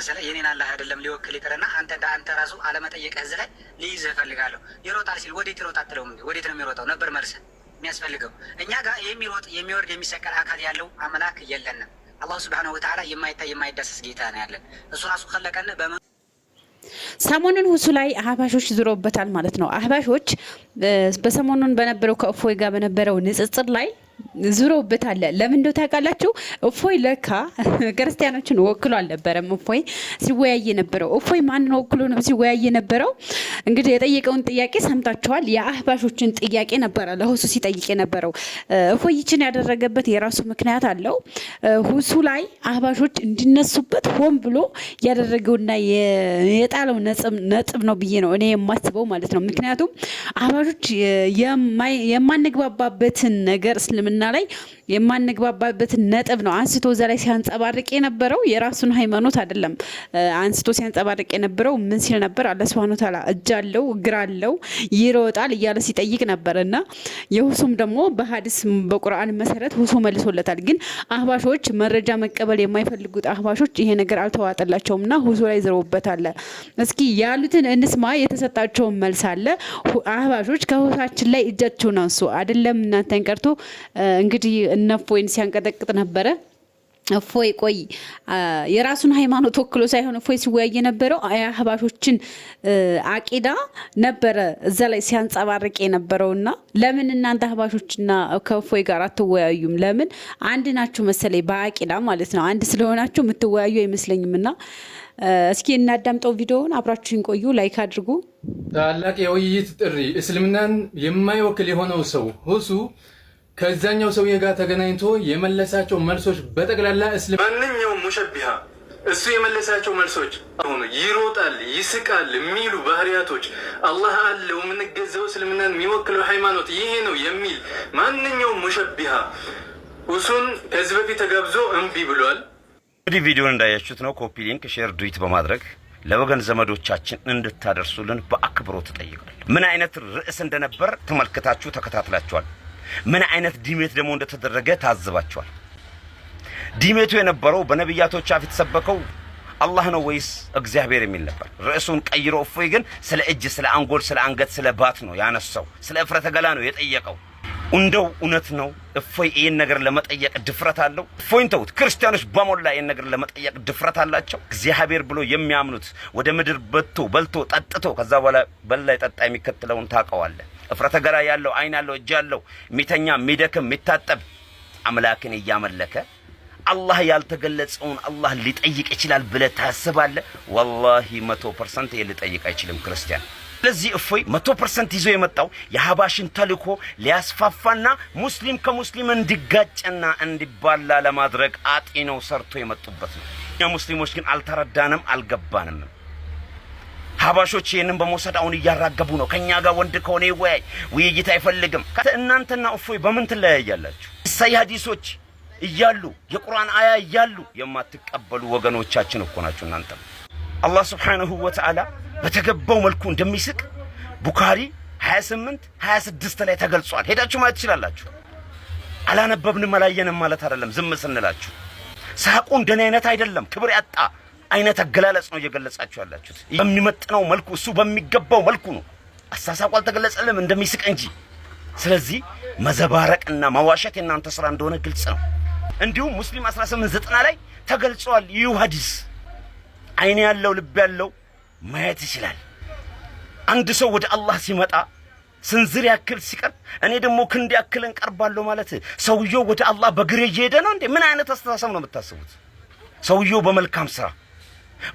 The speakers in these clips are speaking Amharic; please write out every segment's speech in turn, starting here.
መሰለ የኔን አላህ አይደለም ሊወክል ይቅርና አንተ ራሱ አለመጠየቅ ህዝብ ላይ ሊይዝህ እፈልጋለሁ። ይሮጣል ሲል ወዴት ይሮጥ አትለውም እንዴ? ወዴት ነው የሚሮጠው ነበር መልስ የሚያስፈልገው። እኛ ጋር የሚሮጥ የሚወርድ የሚሰቀል አካል ያለው አምላክ የለንም። አላህ ሱብሓነሁ ወተዓላ የማይታይ የማይዳሰስ ጌታ ነው ያለን። እሱ ራሱ ከለቀን ሰሞኑን ሁሱ ላይ አህባሾች ዝሮበታል ማለት ነው። አህባሾች በሰሞኑን በነበረው ከእፎይ ጋር በነበረው ንጽጽር ላይ ዙሮበታል። ለምን እንደው ታውቃላችሁ? እፎይ ለካ ክርስቲያኖችን ወክሎ አልነበረም። እፎይ ሲወያይ ነበረው። እፎይ ማንን ወክሎ ነው ሲወያይ ነበረው? እንግዲህ የጠየቀውን ጥያቄ ሰምታችኋል። የአህባሾችን ጥያቄ ነበረ ለሁሱ ሲጠይቅ የነበረው። እፎይ ይችን ያደረገበት የራሱ ምክንያት አለው። ሁሱ ላይ አህባሾች እንዲነሱበት ሆን ብሎ ያደረገውና የጣለው ነጥብ ነው ብዬ ነው እኔ የማስበው ማለት ነው። ምክንያቱም አህባሾች የማንግባባበትን ነገር እስልምና ላይ የማንግባባበትን ነጥብ ነው አንስቶ እዛ ላይ ሲያንጸባርቅ የነበረው። የራሱን ሃይማኖት አይደለም አንስቶ ሲያንጸባርቅ የነበረው። ምን ሲል ነበር? አላህ Subhanahu Wa Ta'ala እጅ አለው እግር አለው ይሮጣል እያለ ሲጠይቅ ነበርና የሁሱም ደግሞ በሐዲስ በቁርአን መሰረት ሁሱ መልሶለታል። ግን አህባሾች መረጃ መቀበል የማይፈልጉት አህባሾች ይሄ ነገር አልተዋጠላቸውምና ሁሱ ላይ ዝረውበታል። እስኪ ያሉትን እንስማ። የተሰጣቸውን መልስ አለ። አህባሾች ከሁሳችን ላይ እጃቸውን አንሱ አይደለም እናንተን ቀርቶ እንግዲህ እነፎይን ሲያንቀጠቅጥ ነበረ። እፎይ ቆይ የራሱን ሃይማኖት ወክሎ ሳይሆን እፎይ ሲወያይ የነበረው አህባሾችን አቂዳ ነበረ እዛ ላይ ሲያንጸባርቅ የነበረውና ለምን እናንተ አህባሾችና ከእፎይ ጋር አትወያዩም? ለምን አንድ ናችሁ መሰለኝ በአቂዳ ማለት ነው። አንድ ስለሆናችሁ የምትወያዩ አይመስለኝምና እስኪ እናዳምጠው ቪዲዮውን። አብራችሁን ቆዩ። ላይክ አድርጉ። ታላቅ የውይይት ጥሪ እስልምናን የማይወክል የሆነው ሰው ሁሱ ከዛኛው ሰውዬ ጋር ተገናኝቶ የመለሳቸው መልሶች በጠቅላላ ማንኛውም ሙሸቢሃ እሱ የመለሳቸው መልሶች አሁን ይሮጣል ይስቃል የሚሉ ባህሪያቶች አላህ አለው የምንገዛው እስልምናን የሚወክለው ሃይማኖት ይሄ ነው የሚል ማንኛውም ሙሸቢሃ ሁሱን ከዚህ በፊት ተጋብዞ እምቢ ብሏል። እንግዲህ ቪዲዮን እንዳያችሁት ነው። ኮፒ ሊንክ፣ ሼር፣ ዱዊት በማድረግ ለወገን ዘመዶቻችን እንድታደርሱልን በአክብሮት ተጠይቃለሁ። ምን አይነት ርዕስ እንደነበር ተመልክታችሁ ተከታትላችኋል። ምን አይነት ዲሜት ደግሞ እንደተደረገ ታዝባችኋል። ዲሜቱ የነበረው በነብያቶች አፍ የተሰበከው አላህ ነው ወይስ እግዚአብሔር የሚል ነበር። ርዕሱን ቀይሮ እፎይ ግን ስለ እጅ፣ ስለ አንጎል፣ ስለ አንገት፣ ስለ ባት ነው ያነሳው። ስለ እፍረተ ገላ ነው የጠየቀው። እንደው እውነት ነው እፎይ ይሄን ነገር ለመጠየቅ ድፍረት አለው? እፎይን ተውት፣ ክርስቲያኖች በሞላ ይሄን ነገር ለመጠየቅ ድፍረት አላቸው? እግዚአብሔር ብሎ የሚያምኑት ወደ ምድር በልቶ ጠጥቶ ከዛ በኋላ በላ ጠጣ የሚከተለውን ታውቀዋለህ። እፍረተ ገላ ያለው አይን ያለው እጅ ያለው ሚተኛ ሚደክም ሚታጠብ አምላክን እያመለከ አላህ ያልተገለጸውን አላህ ሊጠይቅ ይችላል ብለህ ታስባለህ? ወላሂ 100% ሊጠይቅ አይችልም ክርስቲያን። ስለዚህ እፎይ 100% ይዞ የመጣው የሐባሽን ተልኮ ሊያስፋፋና ሙስሊም ከሙስሊም እንዲጋጭና እንዲባላ ለማድረግ አጢነው ሰርቶ የመጡበት ነው። እኛ ሙስሊሞች ግን አልተረዳንም፣ አልገባንም። ሐባሾች ይሄንን በመውሰድ አሁን እያራገቡ ነው። ከኛ ጋር ወንድ ከሆነ ይወያይ፣ ውይይት አይፈልግም። እናንተና እፎይ በምን ትለያያላችሁ? ኢሳይ ሐዲሶች እያሉ የቁርአን አያ እያሉ የማትቀበሉ ወገኖቻችን እኮ ናችሁ እናንተ። አላህ Subhanahu Wa Ta'ala በተገባው መልኩ እንደሚስቅ ቡኻሪ 28-26 ላይ ተገልጿል። ሄዳችሁ ማየት ትችላላችሁ። አላነበብንም አላየንም ማለት አይደለም ዝም ስንላችሁ። ሳቁ እንደኔ አይነት አይደለም፣ ክብር ያጣ አይነት አገላለጽ ነው እየገለጻችሁ ያላችሁት። የሚመጥነው መልኩ እሱ በሚገባው መልኩ ነው። አሳሳቁ አልተገለጸልም እንደሚስቅ እንጂ። ስለዚህ መዘባረቅና መዋሸት የናንተ ስራ እንደሆነ ግልጽ ነው። እንዲሁም ሙስሊም 18-90 ላይ ተገልጿል። ይህ ሐዲስ አይን ያለው ልብ ያለው ማየት ይችላል። አንድ ሰው ወደ አላህ ሲመጣ ስንዝር ያክል ሲቀርብ እኔ ደግሞ ክንድ ያክል እንቀርባለሁ ማለት ሰውየው ወደ አላህ በግሬ እየሄደ ነው እንዴ? ምን አይነት አስተሳሰብ ነው የምታስቡት? ሰውየው በመልካም ስራ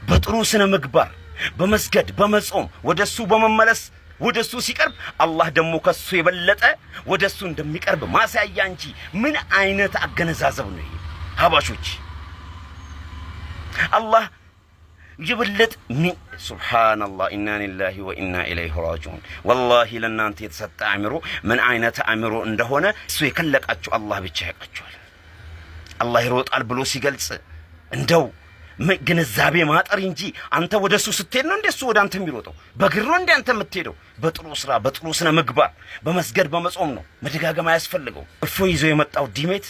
በጥሩ ስነ ምግባር በመስገድ በመጾም ወደሱ በመመለስ ወደሱ ሲቀርብ አላህ ደግሞ ከሱ የበለጠ ወደሱ እንደሚቀርብ ማሳያ እንጂ ምን አይነት አገነዛዘብ ነው ይሄ? ሐባሾች አላህ ይበለጥ ሱብሃንአላህ ኢና ሊላሂ ወኢና ኢለይሂ ራጂዑን። ወላሂ ለናንተ የተሰጠ አእምሮ ምን አይነት አእምሮ እንደሆነ እሱ የከለቃችሁ አላህ ብቻ ያውቃችኋል። አላህ ይሮጣል ብሎ ሲገልጽ እንደው ግንዛቤ ማጠር እንጂ አንተ ወደሱ ስትሄድ ነው እንደሱ ወደ አንተ የሚሮጠው? በግር ነው እንደ አንተ የምትሄደው? በጥሩ ስራ በጥሩ ስነ ምግባር በመስገድ በመጾም ነው። መደጋገም አያስፈልገው። እፎይ ይዞ የመጣው ዲሜት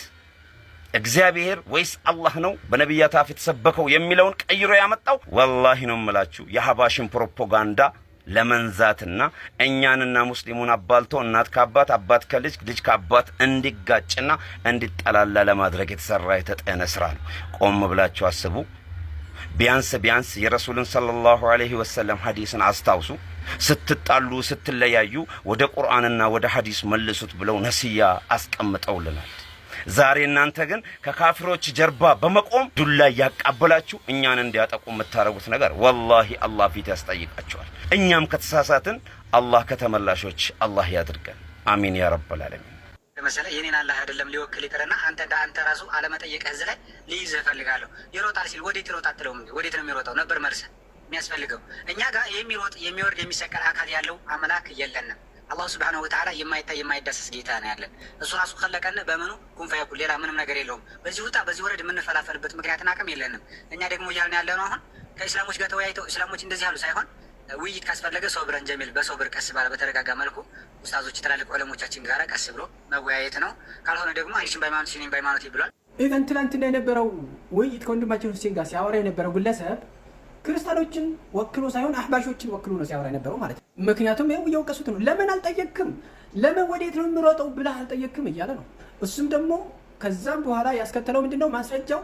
እግዚአብሔር ወይስ አላህ ነው በነቢያት አፍ የተሰበከው የሚለውን ቀይሮ ያመጣው? ወላሂ ነው የምላችሁ የሐባሽን ፕሮፓጋንዳ ለመንዛትና እኛንና ሙስሊሙን አባልቶ እናት ከአባት አባት ከልጅ ልጅ ከአባት እንዲጋጭና እንዲጠላላ ለማድረግ የተሰራ የተጠነ ስራ ነው። ቆም ብላችሁ አስቡ። ቢያንስ የረሱልን ሰለላሁ ዐለይሂ ወሰለም ሐዲስን አስታውሱ። ስትጣሉ ስትለያዩ ወደ ቁርአንና ወደ ሐዲስ መልሱት ብለው ነሲያ አስቀምጠውልናል። ዛሬ እናንተ ግን ከካፍሮች ጀርባ በመቆም ዱላ ያቃበላችሁ እኛን እንዲያጠቁ የምታረጉት ነገር ወላሂ አላህ ፊት ያስጠይቃችኋል። እኛም ከተሳሳትን አላህ ከተመላሾች አላህ ያድርገን። አሚን ያ ረብል ዓለሚን። ለምሳሌ የኔን አላህ አይደለም ሊወክል ይቅርና አንተ ራሱ አለመጠየቅህ እዚህ ላይ ልይዝህ እፈልጋለሁ። ይሮጣል ሲል ወዴት ይሮጣ አትለውም እንዴ? ወዴት ነው የሚሮጣው ነበር መልስ የሚያስፈልገው። እኛ ጋር የሚሮጥ የሚወርድ የሚሰቀል አካል ያለው አምላክ የለንም። አላህ ሱብሓነሁ ወተዓላ የማይታይ የማይዳሰስ ጌታ ነው ያለን። እሱ ራሱ ከለቀን በምኑ ኩን ፈየኩን፣ ሌላ ምንም ነገር የለውም። በዚህ ውጣ በዚህ ወረድ የምንፈላፈልበት ምክንያትና አቅም የለንም። እኛ ደግሞ እያልን ያለ ነው አሁን ከእስላሞች ጋር ተወያይተው እስላሞች እንደዚህ ያሉ ሳይሆን ውይይት ካስፈለገ ሶብረን ጀሚል በሶብር ቀስ ባለ በተረጋጋ መልኩ ኡስታዞች ትላልቅ ዑለሞቻችን ጋር ቀስ ብሎ መወያየት ነው። ካልሆነ ደግሞ አንቺን በሃይማኖት እኔም በሃይማኖት ይብሏል። ኢቨን ትናንትና የነበረው ውይይት ከወንድማችን ሁሴን ጋር ሲያወራ የነበረው ግለሰብ ክርስቲያኖችን ወክሎ ሳይሆን አህባሾችን ወክሎ ነው ሲያወራ የነበረው ማለት ነው። ምክንያቱም ይኸው እየወቀሱት ነው። ለምን አልጠየቅክም? ለምን ወዴት ነው የምሮጠው ብለህ አልጠየቅክም እያለ ነው። እሱም ደግሞ ከዛም በኋላ ያስከተለው ምንድነው ማስረጃው?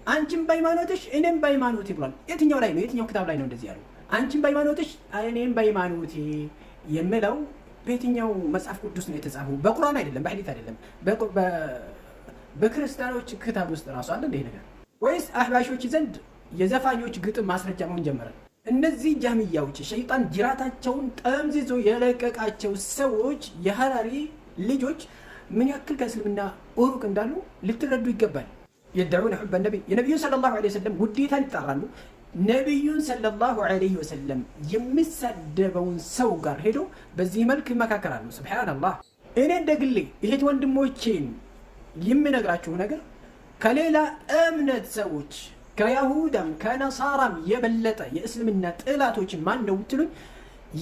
አንቺም በሃይማኖትሽ እኔም በሃይማኖቴ ብሏል። የትኛው ላይ ነው? የትኛው ክታብ ላይ ነው እንደዚህ ያለው? አንቺም በሃይማኖትሽ እኔም በሃይማኖቴ የሚለው በየትኛው መጽሐፍ ቅዱስ ነው የተጻፈው? በቁርአን አይደለም፣ በሐዲስ አይደለም፣ በክርስቲያኖች ክታብ ውስጥ ራሱ አለ እንደ ነገር ወይስ አህባሾች ዘንድ የዘፋኞች ግጥም ማስረጃ መሆን ጀመረ? እነዚህ ጃሚያዎች ሸይጣን ጅራታቸውን ጠምዝዞ የለቀቃቸው ሰዎች የሐራሪ ልጆች ምን ያክል ከእስልምና ሩቅ እንዳሉ ልትረዱ ይገባል። የደዑነ ሑበ ነቢይ የነቢዩን ሰለላሁ ዐለይሂ ወሰለም ውዴታን ይጣራሉ። ነቢዩን ሰለላሁ ዐለይሂ ወሰለም የሚሳደበውን ሰው ጋር ሄዶ በዚህ መልክ ይመካከራሉ። ሱብሃነላህ። እኔ እንደግሌ እህት ወንድሞቼን የምነግራችሁ ነገር ከሌላ እምነት ሰዎች ከይሁዳም ከነሳራም የበለጠ የእስልምና ጥላቶችን ማን ነው ብትሉኝ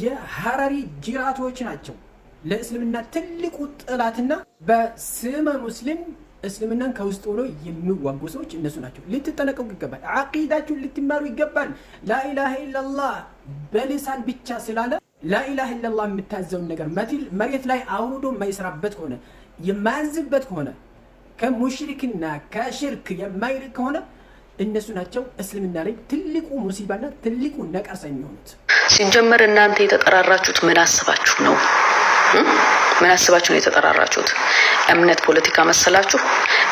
የሐራሪ ጅራቶች ናቸው። ለእስልምና ትልቁ ጥላትና በስመ ሙስሊም እስልምናን ከውስጥ ሆኖ የሚዋጉ ሰዎች እነሱ ናቸው። ልትጠነቀቁ ይገባል። አቂዳችሁን ልትማሩ ይገባል። ላኢላሃ ኢላላህ በሊሳን ብቻ ስላለ ላኢላሃ ኢላላህ የምታዘውን ነገር መሬት ላይ አውርዶ የማይሰራበት ከሆነ የማያዝበት ከሆነ ከሙሽሪክና ከሽርክ የማይርቅ ከሆነ እነሱ ናቸው እስልምና ላይ ትልቁ ሙሲባና ትልቁ ነቀርሳ የሚሆኑት። ሲጀመር እናንተ የተጠራራችሁት ምን አስባችሁ ነው? ምን አስባችሁ ነው የተጠራራችሁት? እምነት ፖለቲካ መሰላችሁ?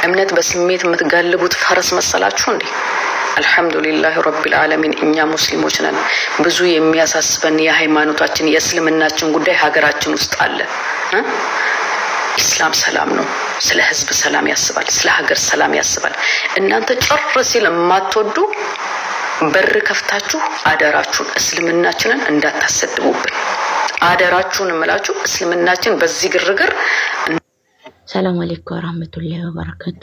እምነት በስሜት የምትጋልቡት ፈረስ መሰላችሁ እንዴ? አልሐምዱሊላህ ረቢል ዓለሚን እኛ ሙስሊሞች ነን። ብዙ የሚያሳስበን የሃይማኖታችን የእስልምናችን ጉዳይ ሀገራችን ውስጥ አለ። ኢስላም ሰላም ነው። ስለ ህዝብ ሰላም ያስባል፣ ስለ ሀገር ሰላም ያስባል። እናንተ ጭር ሲል የማትወዱ በር ከፍታችሁ አደራችሁን እስልምናችንን እንዳታሰድቡብን። አደራችሁን እምላችሁ እስልምናችን በዚህ ግርግር። ሰላም አለይኩም ወራህመቱላሂ ወበረካቱ።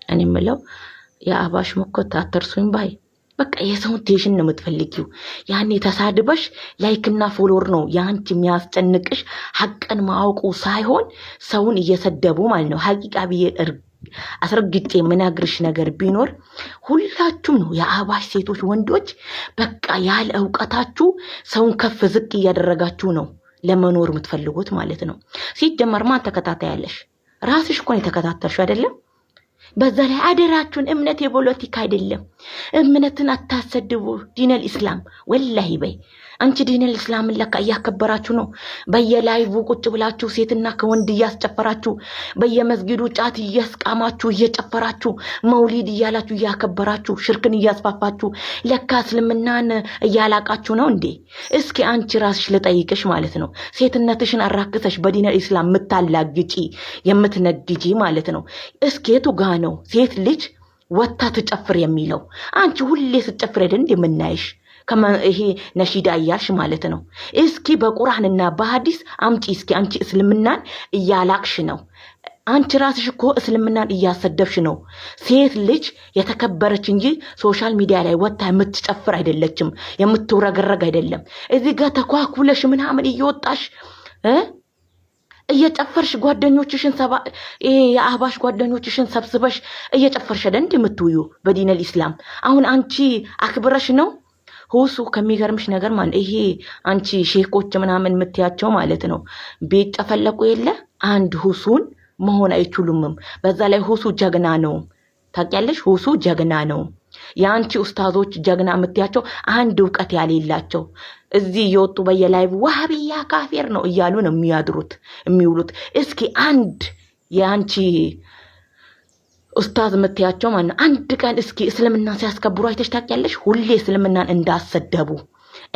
እኔ የምለው የአህባሽ መኮት አትርሱኝ ባይ በቃ የሰውን ቴሽን ነው የምትፈልጊው። ያኔ ተሳድበሽ ላይክና ፎሎወር ነው ያንቺ የሚያስጨንቅሽ። ሐቅን ማወቁ ሳይሆን ሰውን እየሰደቡ ማለት ነው። ሐቂቃ ብዬ አስረግጬ የምናግርሽ ነገር ቢኖር ሁላችሁም ነው የአህባሽ ሴቶች፣ ወንዶች በቃ ያለ እውቀታችሁ ሰውን ከፍ ዝቅ እያደረጋችሁ ነው ለመኖር የምትፈልጉት ማለት ነው። ሲጀመር ማን ተከታታያለሽ? ራስሽ እኮ ነው የተከታተልሽው አይደለም? በዛ ላይ አደራችሁን እምነት የፖለቲካ አይደለም። እምነትን አታሰድቡ። ዲነል ኢስላም ወላሂ በይ አንቺ ዲነል ኢስላምን ለካ እያከበራችሁ ነው። በየላይቭ ቁጭ ብላችሁ ሴትና ከወንድ እያስጨፈራችሁ፣ በየመስጊዱ ጫት እያስቃማችሁ እየጨፈራችሁ፣ መውሊድ እያላችሁ እያከበራችሁ፣ ሽርክን እያስፋፋችሁ ለካ እስልምናን እያላቃችሁ ነው እንዴ? እስኪ አንቺ ራስሽ ልጠይቅሽ ማለት ነው። ሴትነትሽን አራክሰሽ በዲነል ኢስላም የምታላግጪ የምትነግጂ ማለት ነው። እስኪ የቱ ጋ ነው ሴት ልጅ ወታ ትጨፍር የሚለው? አንቺ ሁሌ ስትጨፍር አይደል እንደምናይሽ ይሄ ነሺዳ እያልሽ ማለት ነው። እስኪ በቁርአንና በሐዲስ አምጪ እስኪ። አንቺ እስልምናን እያላቅሽ ነው። አንቺ ራስሽ እኮ እስልምናን እያሰደብሽ ነው። ሴት ልጅ የተከበረች እንጂ ሶሻል ሚዲያ ላይ ወታ የምትጨፍር አይደለችም፣ የምትውረገረግ አይደለም። እዚህ ጋር ተኳኩለሽ ምናምን እየወጣሽ እየጨፈርሽ ጓደኞችሽን የአህባሽ ጓደኞችሽን ሰብስበሽ እየጨፈርሽ አይደል የምትውዩ በዲነል ኢስላም። አሁን አንቺ አክብረሽ ነው ሁሱ ከሚገርምሽ ነገር ማለት ይሄ አንቺ ሼኮች ምናምን የምትያቸው ማለት ነው ቤት ጨፈለቁ የለ አንድ ሁሱን መሆን አይችሉምም። በዛ ላይ ሁሱ ጀግና ነው ታውቂያለሽ። ሁሱ ጀግና ነው። የአንቺ ኡስታዞች ጀግና የምትያቸው አንድ እውቀት ያሌላቸው እዚህ እየወጡ በየላይቭ ዋህብያ ካፊር ነው እያሉ ነው የሚያድሩት የሚውሉት። እስኪ አንድ የአንቺ ኡስታዝ የምትያቸው ማለት አንድ ቀን እስኪ እስልምናን ሲያስከብሩ አይተሽ ታውቂያለሽ? ሁሌ እስልምናን እንዳሰደቡ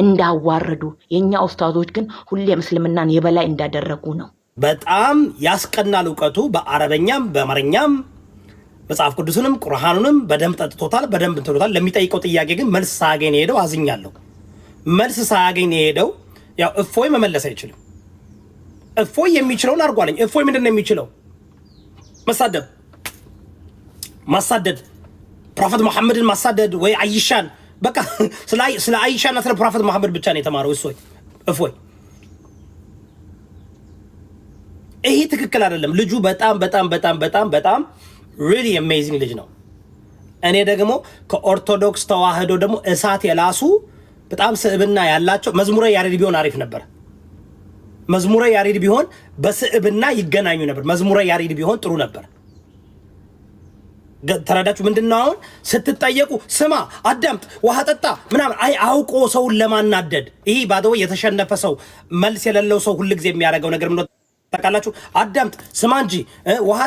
እንዳዋረዱ፣ የኛ ኡስታዞች ግን ሁሌም እስልምናን የበላይ እንዳደረጉ ነው። በጣም ያስቀናል እውቀቱ። በአረበኛም በአማርኛም መጽሐፍ ቅዱስንም ቁርአኑንም በደንብ ጠጥቶታል፣ በደንብ እንትሎታል። ለሚጠይቀው ጥያቄ ግን መልስ ሳያገኝ ሄደው አዝኛለሁ። መልስ ሳያገኝ ሄደው ያው እፎይ መመለስ አይችልም። እፎይ የሚችለውን አድርጓለኝ። እፎይ ምንድነው የሚችለው? ማሳደድ ፕሮፌት መሐመድን ማሳደድ ወይ አይሻን በቃ ስለ አይሻና ስለ ፕሮፌት መሐመድ ብቻ ነው የተማረው እፎይ። ይሄ ትክክል አይደለም። ልጁ በጣም really amazing ልጅ ነው። እኔ ደግሞ ከኦርቶዶክስ ተዋህዶ ደግሞ እሳት የላሱ በጣም ስዕብና ያላቸው መዝሙረ ያሬድ ቢሆን አሪፍ ነበር። መዝሙረ ያሬድ ቢሆን በስዕብና ይገናኙ ነበር። መዝሙረ ያሬድ ቢሆን ጥሩ ነበር። ተረዳችሁ? ምንድነው አሁን ስትጠየቁ ስማ አዳምጥ ውሃ ጠጣ ምናምን አውቆ ሰውን ለማናደድ ይሄ ባደው የተሸነፈ ሰው መልስ የሌለው ሰው ሁሉ ጊዜ የሚያደርገው ነገር ምን ታውቃላችሁ? አዳምጥ ስማ እንጂ ውሃ